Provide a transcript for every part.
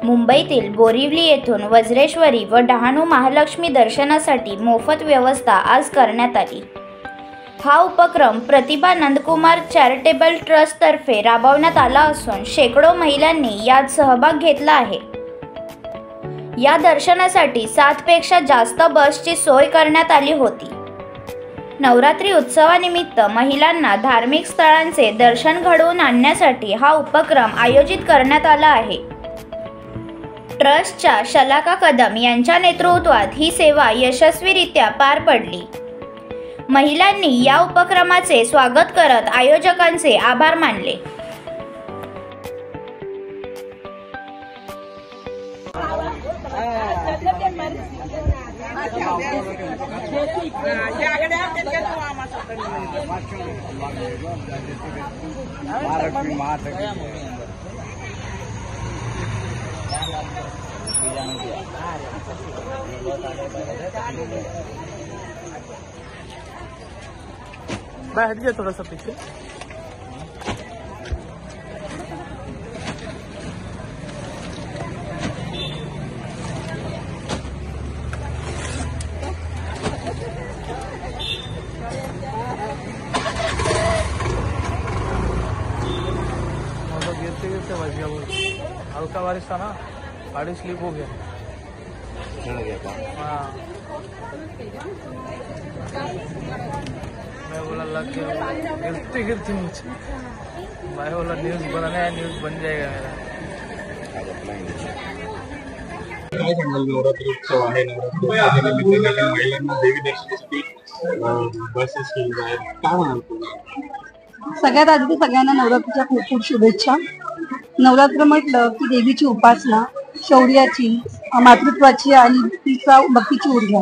मुंबईतील बोरिवली येथून वज्रेश्वरी व डहाणू महालक्ष्मी दर्शनासाठी मोफत व्यवस्था आज करण्यात आली। हा उपक्रम प्रतिभा नंदकुमार चॅरिटेबल ट्रस्टतर्फे राबवण्यात आला असून शेकडो महिलांनी यात सहभाग घेतला आहे। या दर्शनासाठी 7 पेक्षा जास्त बसची सोय करण्यात आली होती। नवरात्री उत्सवानिमित्त महिलांना धार्मिक स्थळांचे दर्शन घडवून आणण्यासाठी हा उपक्रम आयोजित करण्यात आला आहे। ट्रस्टच्या शलाका कदम यांच्या नेतृत्वात ही सेवा यशस्वीरित्या पार पडली। महिलांनी या उपक्रमाचे स्वागत करत आयोजकांचे आभार मानले। हट गया थोड़ा सा पीछे। गिरते गिरते बच गया, वो हल्का बारिश था ना, गाड़ी स्लिप हो गया। हाँ मैं बोला लग गया, गिरते गिरते मुझे मैं बोला न्यूज़ बनाना है, न्यूज़ बन जाएगा मेरा। काय सांगाल नवरात्री उत्सव आहे, नवरात्री महिलांना देवी दर्शनासाठी बसेस केली आहेत, काय म्हणाल तुम्ही? सगळ्यात आधी सगळ्यांना नवरात्रीच्या खूप खूप शुभेच्छा। नवरात्र म्हटलं की देवीची उपासना, शौर्याची, मातृत्वाची आणि तिचा भक्तीची ऊर्जा।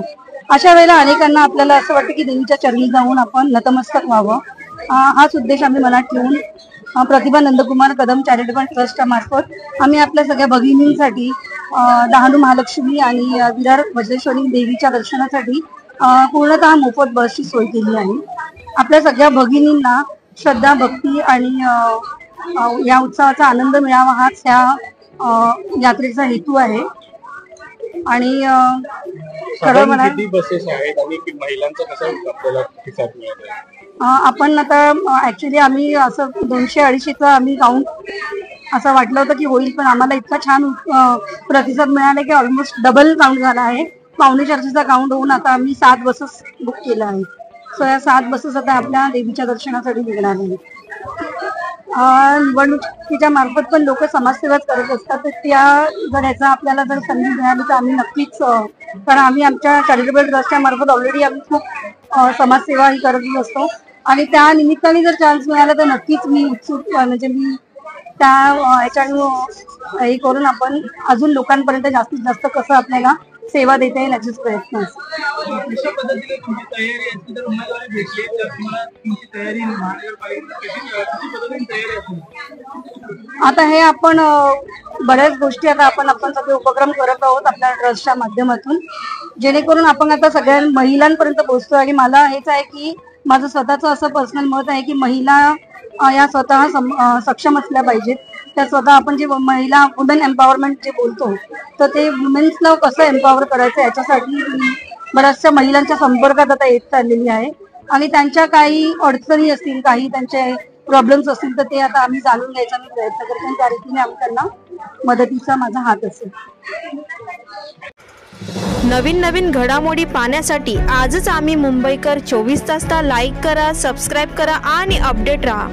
अशा वेळेला अनेकांना आपल्याला असं वाटतं की देवीच्या चरणी जाऊन आपण नतमस्तक व्हावं। हाच उद्देश आम्ही मनात ठेवून प्रतिभा नंदकुमार कदम चॅरिटेबल ट्रस्टच्या मार्फत आम्ही आपल्या सगळ्या भगिनींसाठी डहाणू महालक्ष्मी आणि विरार वज्रेश्वरी देवीच्या दर्शनासाठी पूर्णतः मोफत बसची सोय केली आहे। आपल्या सगळ्या भगिनींना श्रद्धा, भक्ती आणि या उत्सवाचा आनंद मिळावा हाच या यात्रेचा हेतू आहे। आणि खरं म्हणा बसेस आहेत आणि महिलांचा कसा आपल्याला प्रतिसाद मिळत आहे? आपण आता ऍक्च्युली आम्ही असं 200-250चा आम्ही काउंट असं वाटलं होतं की होईल, पण आम्हाला इतका छान प्रतिसाद मिळाला की ऑलमोस्ट डबल काउंट झाला आहे। 450चा काउंट होऊन आता आम्ही 7 बसेस बुक केला आहे। सो या 7 बसेस आता आपल्या देवीच्या दर्शनासाठी निघणार आहेत। निवडणुकीच्या मार्फत पण लोक समाजसेवाच करत असतात, तर त्या जर ह्याचा आपल्याला जर संधी मिळाली तर आम्ही नक्कीच, कारण आम्ही आमच्या चॅरिटेबल ट्रस्टच्या मार्फत ऑलरेडी आम्ही खूप समाजसेवा ही करत असतो आणि त्या निमित्ताने जर चान्स मिळाला तर नक्कीच मी उत्सुक, म्हणजे मी त्या ह्याच्यानं हे करून आपण अजून लोकांपर्यंत जास्तीत जास्त कसं आपल्याला सेवा देता येईल याचेच प्रयत्न असतात। आता हे आपण बऱ्याच गोष्टी आता आपण सगळे उपक्रम करत आहोत आपल्या ट्रस्टच्या माध्यमातून, जेणेकरून आपण आता सगळ्या महिलांपर्यंत पोहोचतो। आणि मला हेच आहे की माझं स्वतःचं असं पर्सनल मत आहे की महिला या स्वतः सक्षम असल्या पाहिजेत। त्या स्वतः आपण जे महिला वुमेन एम्पॉवरमेंट जे बोलतो तर ते वुमेन्सला कसं एम्पॉवर करायचं याच्यासाठी बऱ्याचशा महिलांच्या संपर्कात आता येत चाललेली आहे आणि त्यांच्या काही अडचणी असतील, काही त्यांचे प्रॉब्लेम्स असतील तर ते आता आम्ही जाणून घ्यायचा मी प्रयत्न करतो आणि त्या रीतीने आम्ही त्यांना मदतीचा माझा हात असेल। नवीन नवीन घडामोडी पाहण्यासाठी आजच आम्ही मुंबईकर 24 तासला लाईक करा, सबस्क्राईब करा आणि अपडेट रहा।